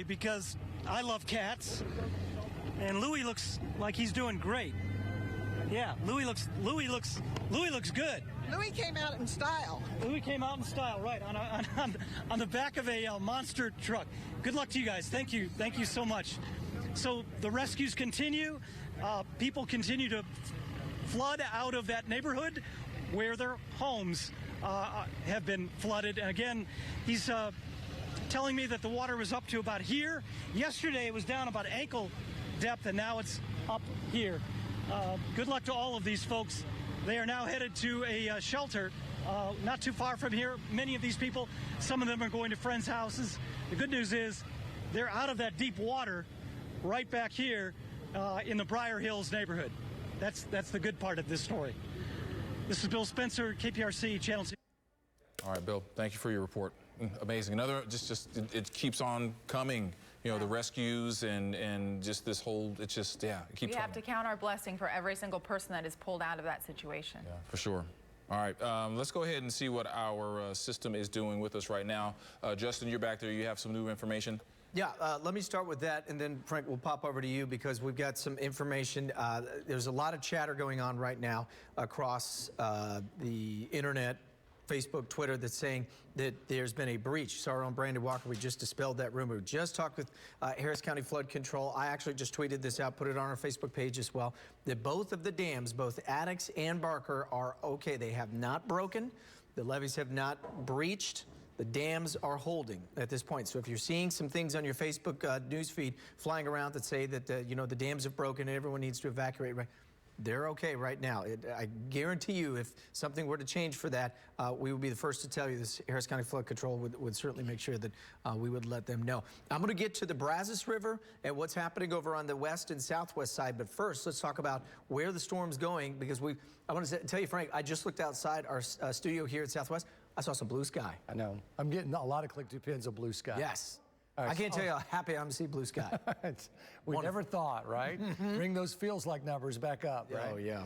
because I love cats, and Louis looks like he's doing great. Yeah, Louis looks good. Louis came out in style. Louis came out in style, right, on the back of a monster truck. Good luck to you guys. Thank you so much. So the rescues continue. People continue to flood out of that neighborhood where their homes have been flooded. And again, he's telling me that the water was up to about here. Yesterday it was down about ankle depth, and now it's up here. Good luck to all of these folks. They are now headed to a shelter not too far from here. Many of these people, some of them are going to friends' houses. The good news is they're out of that deep water right back here in the Briar Hills neighborhood. That's the good part of this story. This is Bill Spencer, KPRC, Channel 2. All right, Bill, thank you for your report. Amazing. Another, it keeps on coming. You know, the rescues and just this whole, it keeps coming. We have to count our blessing for every single person that is pulled out of that situation. Yeah, for sure. All right, let's go ahead and see what our system is doing with us right now. Justin, you're back there. You have some new information? Yeah, let me start with that, and then, Frank, we'll pop over to you because we've got some information. There's a lot of chatter going on right now across the internet, Facebook, Twitter, that's saying that there's been a breach. So our own Brandon Walker, we just dispelled that rumor. We just talked with Harris County Flood Control. I actually just tweeted this out, put it on our Facebook page as well, that both of the dams, both Addicks and Barker, are okay. They have not broken. The levees have not breached. The dams are holding at this point. So if you're seeing some things on your Facebook newsfeed flying around that say that, you know, the dams have broken and everyone needs to evacuate, right? They're okay right now. I guarantee you if something were to change for that, we would be the first to tell you. This Harris County Flood Control would certainly make sure that we would let them know. I'm going to get to the Brazos River and what's happening over on the west and southwest side. But first, let's talk about where the storm's going, because I want to tell you, Frank, I just looked outside our studio here at Southwest. I saw some blue sky. I know. I'm getting a lot of Click2 pins of blue sky. Yes. Right, I can't tell you how happy I'm to see blue sky. We never thought, right? Bring those feels like numbers back up, right? Oh, yeah.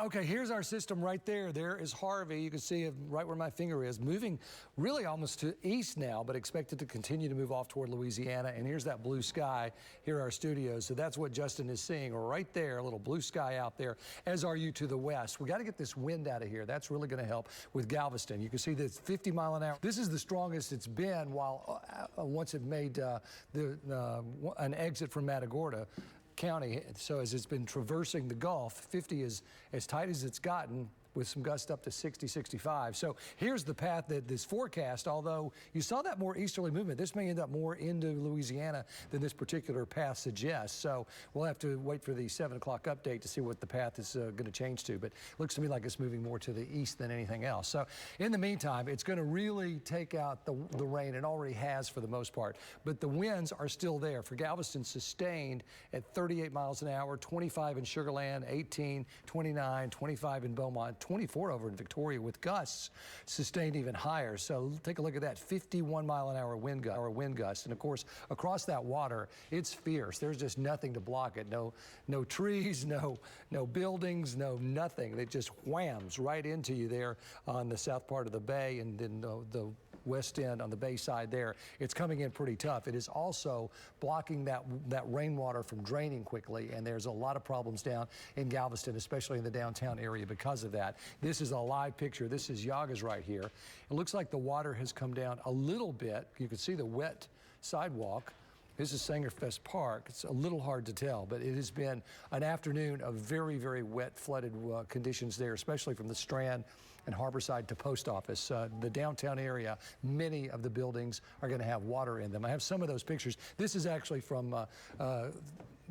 Okay, here's our system right there. There is Harvey. You can see it right where my finger is, moving really almost to east now, but expected to continue to move off toward Louisiana. And here's that blue sky. Here are our studios. So that's what Justin is seeing right there, a little blue sky out there, as are you to the west. We got to get this wind out of here. That's really going to help with Galveston. You can see that 50 mile an hour. This is the strongest it's been while once it made an exit from Matagorda County. So as it's been traversing the Gulf, 50 is as tight as it's gotten, with some gusts up to 60, 65. So here's the path that is forecast, although you saw that more easterly movement. This may end up more into Louisiana than this particular path suggests. So we'll have to wait for the 7 o'clock update to see what the path is going to change to. But it looks to me like it's moving more to the east than anything else. So in the meantime, it's going to really take out the rain. It already has for the most part. But the winds are still there. For Galveston, sustained at 38 miles an hour, 25 in Sugar Land, 18, 29, 25 in Beaumont, 24 over in Victoria, with gusts sustained even higher. So take a look at that, 51 mile an hour wind gust. And of course, across that water, it's fierce. There's just nothing to block it. No trees, no buildings, nothing. It just whams right into you there on the south part of the bay, and then the west end on the bay side there. It's coming in pretty tough. It is also blocking that rainwater from draining quickly, and there's a lot of problems down in Galveston, especially in the downtown area because of that. This is a live picture. This is Yaga's right here. It looks like the water has come down a little bit. You can see the wet sidewalk. This is Sangerfest Park. It's a little hard to tell, but it has been an afternoon of very, very wet, flooded conditions there, especially from the Strand and Harborside to Post Office. The downtown area, many of the buildings are going to have water in them. I have some of those pictures. This is actually from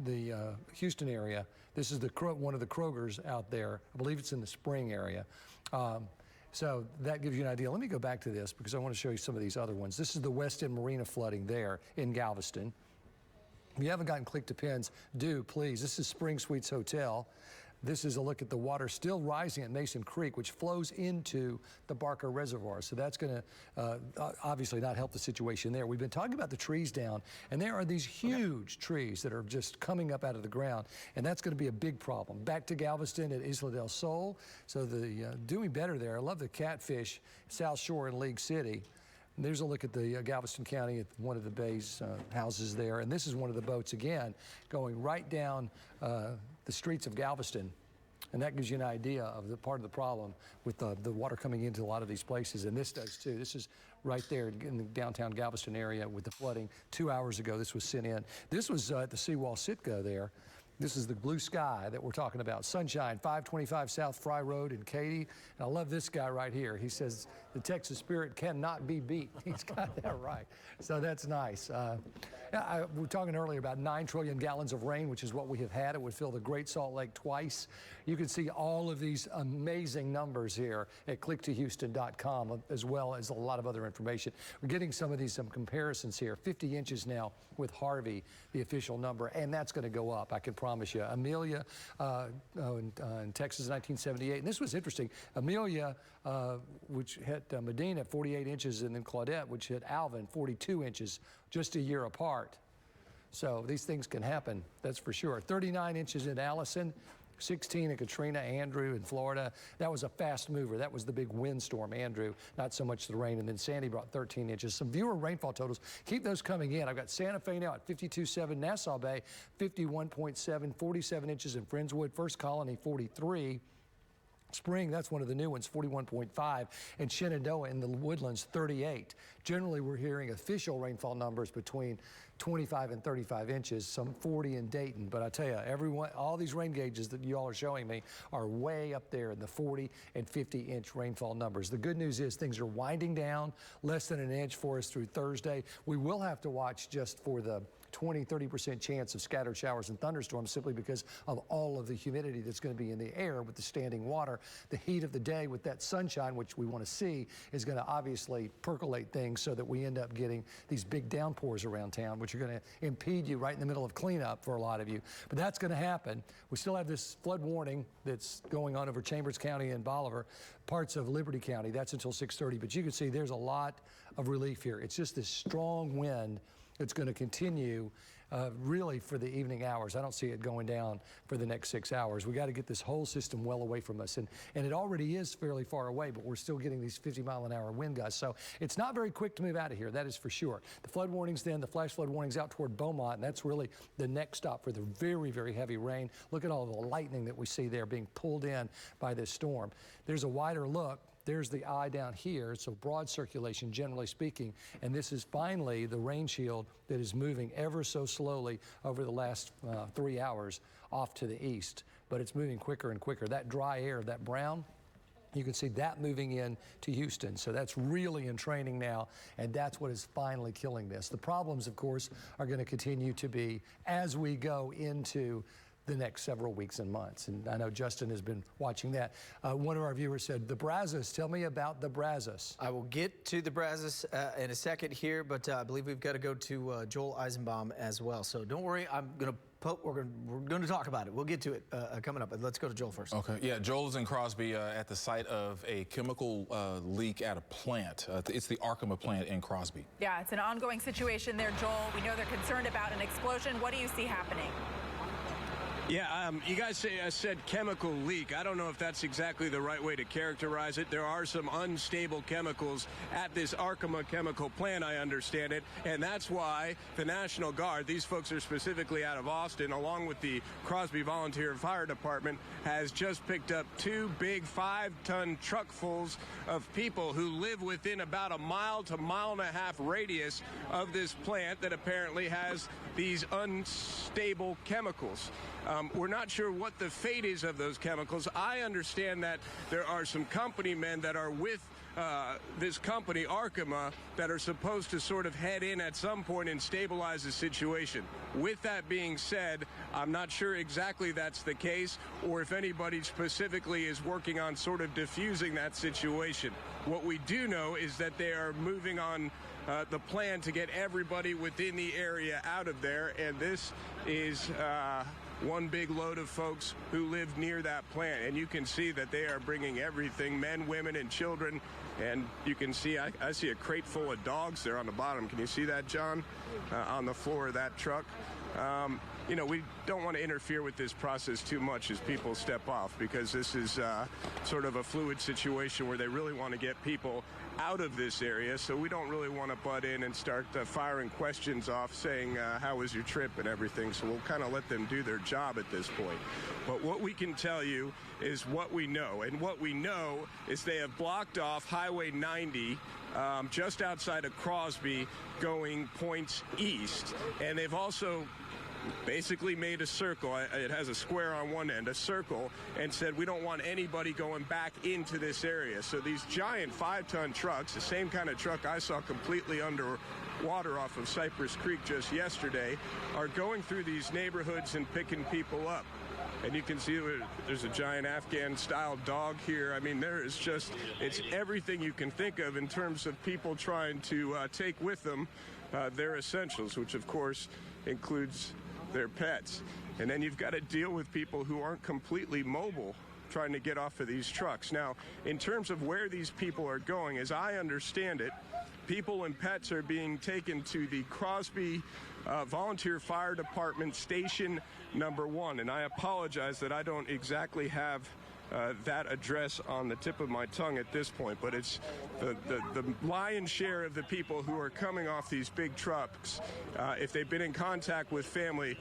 the Houston area. This is one of the Krogers out there. I believe it's in the Spring area. So that gives you an idea. Let me go back to this because I want to show you some of these other ones. This is the West End Marina flooding there in Galveston. If you haven't gotten Click to Pins, do please. This is Spring Suites Hotel. This is a look at the water still rising at Mason Creek, which flows into the Barker Reservoir. So that's going to obviously not help the situation there. We've been talking about the trees down, and there are these huge trees that are just coming up out of the ground, and that's going to be a big problem. Back to Galveston at Isla del Sol. So the doing better there. I love the catfish, South Shore in League City. There's a look at the Galveston County at one of the bay's houses there. And this is one of the boats, again, going right down the streets of Galveston. And that gives you an idea of the part of the problem with the water coming into a lot of these places. And this does too. This is right there in the downtown Galveston area with the flooding. 2 hours ago, this was sent in. This was at the Seawall Sitka there. This is the blue sky that we're talking about. Sunshine, 525 South Fry Road in Katy. And I love this guy right here. He says the Texas spirit cannot be beat. He's got that right. So that's nice. We were talking earlier about 9 trillion gallons of rain, which is what we have had. It would fill the Great Salt Lake twice. You can see all of these amazing numbers here at Click2Houston.com, as well as a lot of other information. We're getting some comparisons here. 50 inches now with Harvey, the official number, and that's going to go up, I can promise you. Amelia in Texas, 1978. And this was interesting. Amelia, which hit Medina, 48 inches, and then Claudette, which hit Alvin, 42 inches, just a year apart. So these things can happen, that's for sure. 39 inches in Allison, 16 in Katrina, Andrew in Florida. That was a fast mover. That was the big windstorm, Andrew, not so much the rain. And then Sandy brought 13 inches. Some viewer rainfall totals. Keep those coming in. I've got Santa Fe now at 52.7, Nassau Bay 51.7, 47 inches in Friendswood, First Colony 43. Spring, that's one of the new ones, 41.5, and Shenandoah in the Woodlands, 38. Generally, we're hearing official rainfall numbers between 25 and 35 inches, some 40 in Dayton. But I tell you, all these rain gauges that you all are showing me are way up there in the 40 and 50-inch rainfall numbers. The good news is things are winding down, less than an inch for us through Thursday. We will have to watch just for the 20-30% chance of scattered showers and thunderstorms simply because of all of the humidity that's going to be in the air with the standing water. The heat of the day with that sunshine, which we want to see, is going to obviously percolate things so that we end up getting these big downpours around town, which are going to impede you right in the middle of cleanup for a lot of you. But that's going to happen. We still have this flood warning that's going on over Chambers County and Bolivar, parts of Liberty County. That's until 6:30. But you can see there's a lot of relief here. It's just this strong wind it's going to continue really for the evening hours. I don't see it going down for the next 6 hours. We got to get this whole system well away from us. And it already is fairly far away, but we're still getting these 50-mile-an-hour wind gusts. So it's not very quick to move out of here, that is for sure. The flood warnings then, the flash flood warnings out toward Beaumont, and that's really the next stop for the very, very heavy rain. Look at all the lightning that we see there being pulled in by this storm. There's a wider look. There's the eye down here. It's a broad circulation, generally speaking, and this is finally the rain shield that is moving ever so slowly over the last 3 hours off to the east, but it's moving quicker and quicker. That dry air, that brown, you can see that moving in to Houston. So that's really in training now, and that's what is finally killing this. The problems, of course, are going to continue to be as we go into the next several weeks and months. And I know Justin has been watching that. One of our viewers said, the Brazos, tell me about the Brazos. I will get to the Brazos in a second here, but I believe we've got to go to Joel Eisenbaum as well. So don't worry, we're going to talk about it. We'll get to it coming up, but let's go to Joel first. Okay, yeah, Joel is in Crosby at the site of a chemical leak at a plant. It's the Arkema plant in Crosby. Yeah, it's an ongoing situation there, Joel. We know they're concerned about an explosion. What do you see happening? Yeah, you guys said chemical leak. I don't know if that's exactly the right way to characterize it. There are some unstable chemicals at this Arkema chemical plant, I understand it, and that's why the National Guard, these folks are specifically out of Austin, along with the Crosby Volunteer Fire Department, has just picked up 2 big 5-ton truckfuls of people who live within about a mile to mile-and-a-half radius of this plant that apparently has these unstable chemicals. We're not sure what the fate is of those chemicals. I understand that there are some company men that are with this company, Arkema, that are supposed to sort of head in at some point and stabilize the situation. With that being said, I'm not sure exactly that's the case or if anybody specifically is working on sort of diffusing that situation. What we do know is that they are moving on the plan to get everybody within the area out of there, and this is one big load of folks who live near that plant, and you can see that they are bringing everything, men, women, and children. And you can see, I see a crate full of dogs there on the bottom. Can you see that, John? On the floor of that truck. you know, we don't want to interfere with this process too much as people step off, because this is sort of a fluid situation where they really want to get people out of this area. So we don't really want to butt in and start firing questions off saying, how was your trip and everything. So we'll kind of let them do their job at this point. But what we can tell you is what we know. And what we know is they have blocked off Highway 90 just outside of Crosby going points east. And they've also basically made a circle. It has a square on one end, a circle, and said we don't want anybody going back into this area. So these giant 5-ton trucks, the same kind of truck I saw completely under water off of Cypress Creek just yesterday, are going through these neighborhoods and picking people up. And you can see there's a giant Afghan-style dog here. I mean, there is just, it's everything you can think of in terms of people trying to take with them their essentials, which of course includes their pets. And then you've got to deal with people who aren't completely mobile trying to get off of these trucks. Now, in terms of where these people are going, as I understand it, people and pets are being taken to the Crosby Volunteer Fire Department Station number 1. And I apologize that I don't exactly have that address on the tip of my tongue at this point, but it's the lion's share of the people who are coming off these big trucks, if they've been in contact with family,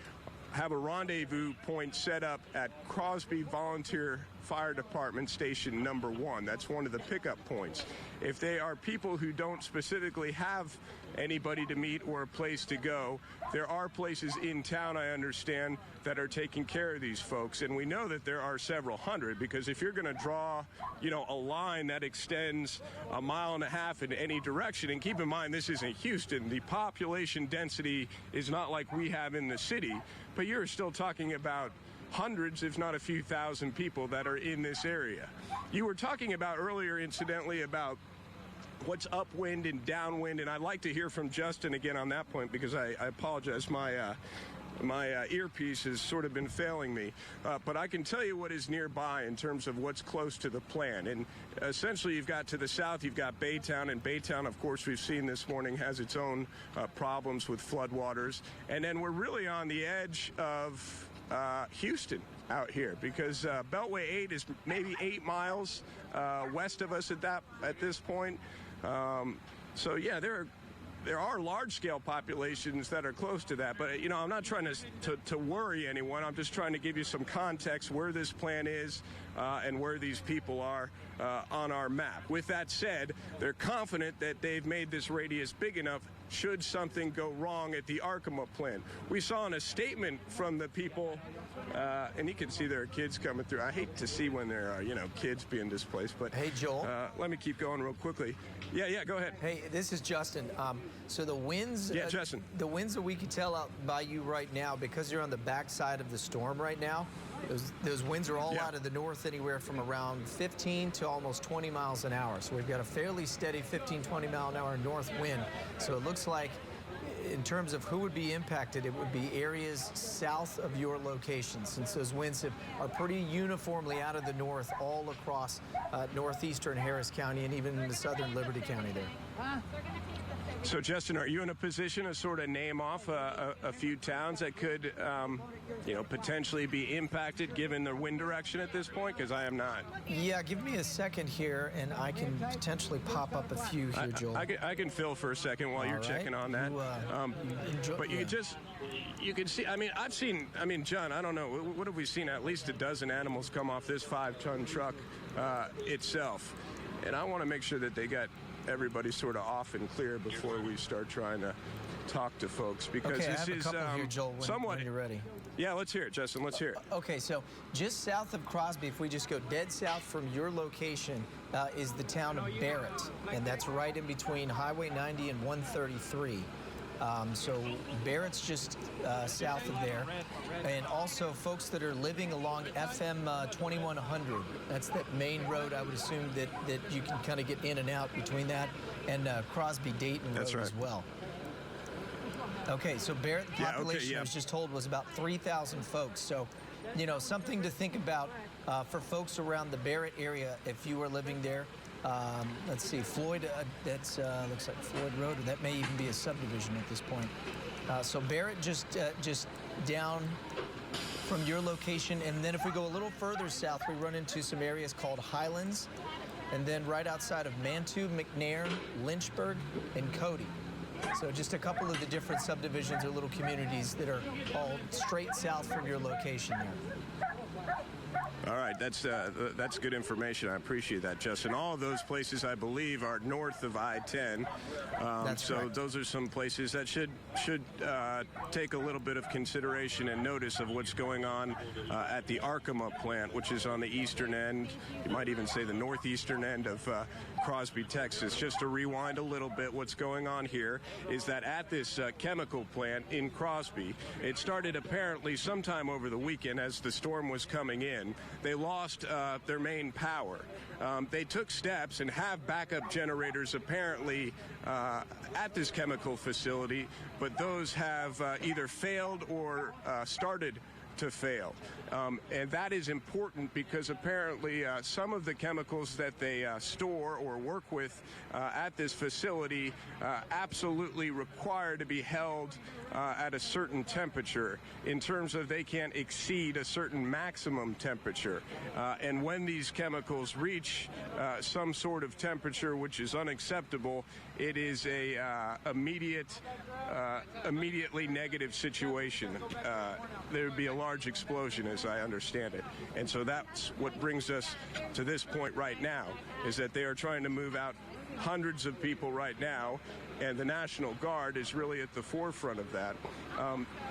have a rendezvous point set up at Crosby Volunteer Fire Department Station number 1. That's one of the pickup points. If they are people who don't specifically have anybody to meet or a place to go, there are places in town, I understand, that are taking care of these folks. And we know that there are several hundred, because if you're going to draw, you know, a line that extends 1.5 miles in any direction, and keep in mind this isn't Houston, the population density is not like we have in the city, but you're still talking about hundreds, if not a few thousand people that are in this area. You were talking about earlier, incidentally, about what's upwind and downwind, and I'd like to hear from Justin again on that point, because I apologize, my earpiece has sort of been failing me. But I can tell you what is nearby in terms of what's close to the plan. And essentially, you've got to the south, you've got Baytown. And Baytown, of course, we've seen this morning, has its own problems with floodwaters. And then we're really on the edge of Houston out here, because Beltway 8 is maybe 8 miles west of us at this point. So, yeah, there are large-scale populations that are close to that. But, you know, I'm not trying to worry anyone. I'm just trying to give you some context where this plan is and where these people are on our map. With that said, they're confident that they've made this radius big enough should something go wrong at the Arkema plant. We saw in a statement from the people, and you can see there are kids coming through. I hate to see when there are, you know, kids being displaced, but Hey, Joel. let me keep going real quickly. Yeah, go ahead. Hey, this is Justin. So the winds, Yeah, Justin. The winds that we can tell out by you right now, because you're on the backside of the storm right now, those winds are all out of the north, anywhere from around 15 to almost 20 miles an hour. So we've got a fairly steady 15, 20 mile an hour north wind. So it looks like, in terms of who would be impacted, it would be areas south of your location, since those winds are pretty uniformly out of the north all across northeastern Harris County and even into southern Liberty County there. So, Justin, are you in a position to sort of name off a few towns that could, you know, potentially be impacted given the wind direction at this point? Because I am not. Yeah, give me a second here, and I can potentially pop up a few here, Joel. I can fill for a second while you're checking on that. But you can see, I mean, John, I don't know, what have we seen? At least a dozen animals come off this 5-ton truck itself. And I want to make sure that they got everybody sort of off and clear before we start trying to talk to folks, because okay, this I have is a couple here, Joel, when you're ready. Yeah, let's hear it, Justin. Let's hear it. Okay, so just south of Crosby, if we just go dead south from your location, is the town of Barrett, and that's right in between Highway 90 and 133. So Barrett's just south of there. And also folks that are living along FM 2100. That's that main road, I would assume, that you can kind of get in and out between that and Crosby-Dayton Road as well. Okay, so Barrett, the population I was just told was about 3,000 folks. So, you know, something to think about for folks around the Barrett area if you are living there. Let's see, Floyd, that's looks like Floyd Road, or that may even be a subdivision at this point. So Barrett just down from your location, and then if we go a little further south, we run into some areas called Highlands, and then right outside of Mantua, McNair, Lynchburg, and Cody. So just a couple of the different subdivisions or little communities that are all straight south from your location there. All right, that's good information. I appreciate that, Justin. All of those places, I believe, are north of I-10. So correct. those are some places that should take a little bit of consideration and notice of what's going on at the Arkema plant, which is on the eastern end. You might even say the northeastern end of Crosby, Texas. Just to rewind a little bit, what's going on here is that at this chemical plant in Crosby, it started apparently sometime over the weekend as the storm was coming in. They lost their main power. They took steps and have backup generators apparently at this chemical facility, but those have either failed or started to fail. And that is important because apparently some of the chemicals that they store or work with at this facility absolutely require to be held at a certain temperature in terms of they can't exceed a certain maximum temperature. And when these chemicals reach some sort of temperature which is unacceptable, it is a immediately negative situation. There would be a large explosion, as I understand it. And so that's what brings us to this point right now, is that they are trying to move out hundreds of people right now, and the National Guard is really at the forefront of that.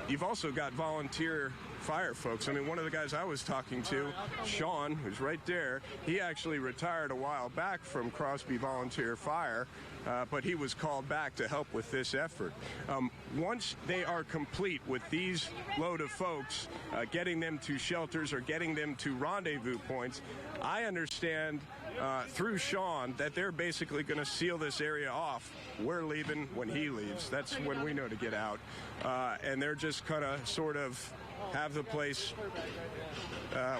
You've also got volunteer fire folks. I mean, one of the guys I was talking to, Sean, who's right there, he actually retired a while back from Crosby Volunteer Fire, but he was called back to help with this effort. Once they are complete with these load of folks, getting them to shelters or getting them to rendezvous points, I understand through Sean that they're basically going to seal this area off. We're leaving when he leaves. That's when we know to get out. And they're just kind of sort of have the place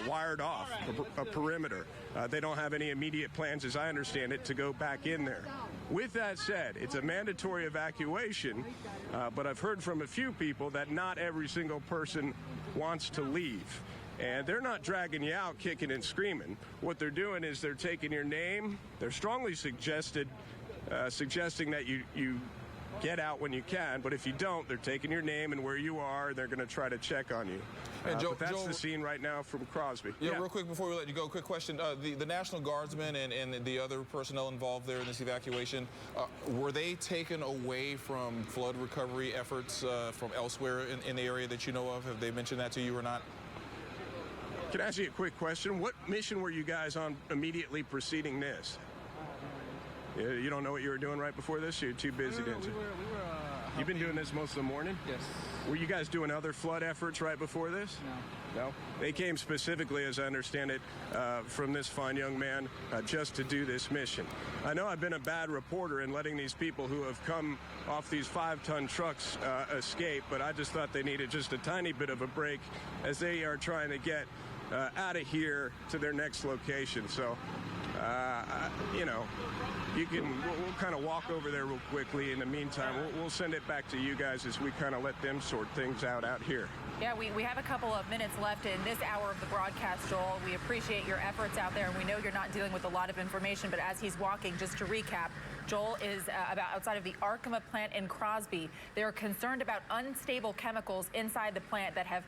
wired off, a perimeter. They don't have any immediate plans, as I understand it, to go back in there. With that said, it's a mandatory evacuation, but I've heard from a few people that not every single person wants to leave. And they're not dragging you out kicking and screaming. What they're doing is they're taking your name. They're strongly suggesting that you get out when you can, but if you don't, they're taking your name and where you are. They're going to try to check on you. And but that's the scene right now from Crosby. Yeah, real quick before we let you go, quick question. The National Guardsmen and the other personnel involved there in this evacuation, were they taken away from flood recovery efforts from elsewhere in the area that you know of? Have they mentioned that to you or not? Can I ask you a quick question? What mission were you guys on immediately preceding this? You don't know what you were doing right before this? You're too busy, didn't you? You've been doing this most of the morning? Yes. Were you guys doing other flood efforts right before this? No. No? They came specifically, as I understand it, from this fine young man just to do this mission. I know I've been a bad reporter in letting these people who have come off these 5-ton trucks escape, but I just thought they needed just a tiny bit of a break as they are trying to get out of here to their next location. So, you know, we'll kind of walk over there real quickly. In the meantime, we'll send it back to you guys as we kind of let them sort things out here. Yeah, we have a couple of minutes left in this hour of the broadcast, Joel. We appreciate your efforts out there, and we know you're not dealing with a lot of information, but as he's walking, just to recap, Joel is outside of the Arkema plant in Crosby. They're concerned about unstable chemicals inside the plant that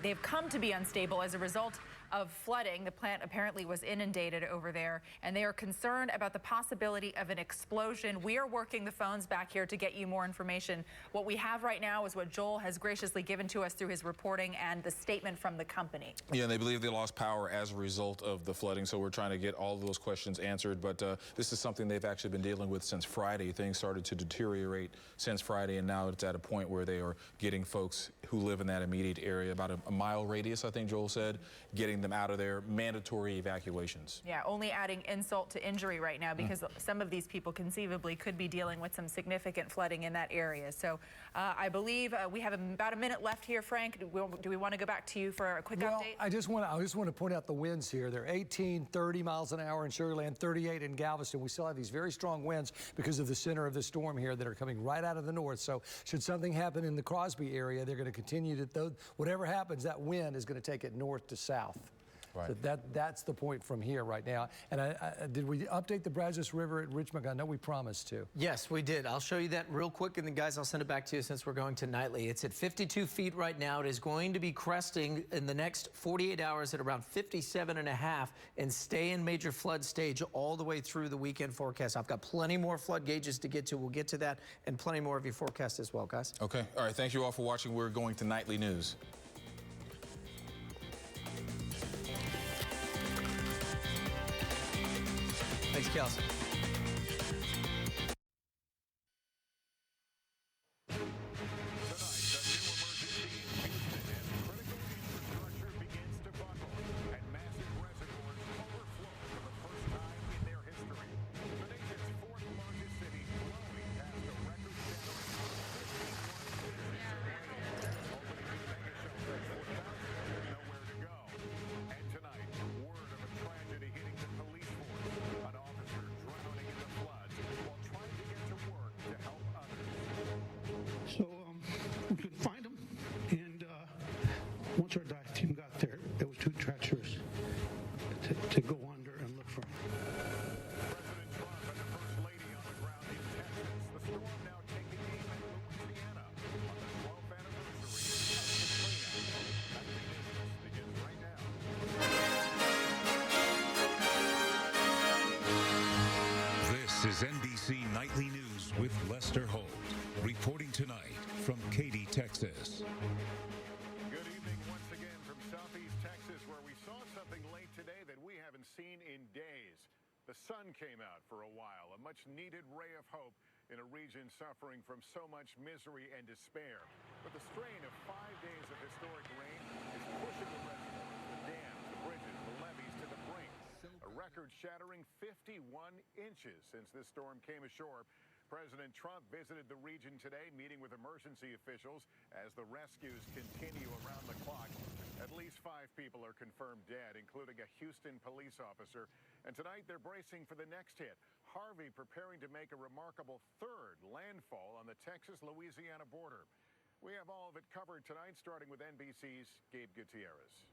they've come to be unstable as a result of flooding. The plant apparently was inundated over there, and they are concerned about the possibility of an explosion. We are working the phones back here to get you more information. What we have right now is what Joel has graciously given to us through his reporting and the statement from the company. Yeah, and they believe they lost power as a result of the flooding, so we're trying to get all of those questions answered. But this is something they've actually been dealing with since Friday. Things started to deteriorate since Friday, and now it's at a point where they are getting folks who live in that immediate area, about a mile radius, I think Joel said, getting them out of their mandatory evacuations. Yeah, only adding insult to injury right now because some of these people conceivably could be dealing with some significant flooding in that area. So I believe we have about a minute left here for Frank, do we want to go back to you for a quick update? I just want to point out the winds here. They're 18, 30 miles an hour in Sugar Land, 38 in Galveston. We still have these very strong winds because of the center of the storm here that are coming right out of the north. So should something happen in the Crosby area, they're going to continue to, whatever happens, that wind is going to take it north to south. Right. So that's the point from here right now. And did we update the Brazos River at Richmond? I know we promised to. Yes, we did. I'll show you that real quick, and then, guys, I'll send it back to you since we're going to nightly. It's at 52 feet right now. It is going to be cresting in the next 48 hours at around 57.5 and stay in major flood stage all the way through the weekend forecast. I've got plenty more flood gauges to get to. We'll get to that and plenty more of your forecast as well, guys. Okay. All right. Thank you all for watching. We're going to nightly news. Thanks, Kelsey. So we couldn't find them, and once our dive team got there, it was too treacherous to go under and look for them. President Trump and the First Lady on the ground in Texas. The storm now taking aim at Louisiana on the 12th anniversary of Katrina. Nightly News begins right now. This is NBC Nightly News with Lester Holt. Reporting tonight from Katy, Texas. Good evening once again from Southeast Texas, where we saw something late today that we haven't seen in days. The sun came out for a while, a much-needed ray of hope in a region suffering from so much misery and despair. But the strain of 5 days of historic rain is pushing the reservoirs, the dams, the bridges, the levees to the brink. A record-shattering 51 inches since this storm came ashore. President Trump visited the region today, meeting with emergency officials as the rescues continue around the clock. At least 5 people are confirmed dead, including a Houston police officer. And tonight they're bracing for the next hit. Harvey preparing to make a remarkable third landfall on the Texas-Louisiana border. We have all of it covered tonight, starting with NBC's Gabe Gutierrez.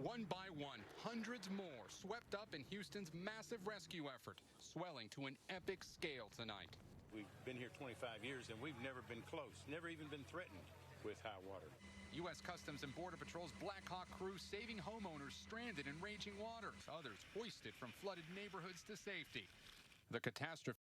One by one, hundreds more swept up in Houston's massive rescue effort, swelling to an epic scale tonight. We've been here 25 years, and we've never been close, never even been threatened with high water. U.S. Customs and Border Patrol's Black Hawk crew saving homeowners stranded in raging waters, others hoisted from flooded neighborhoods to safety. The catastrophe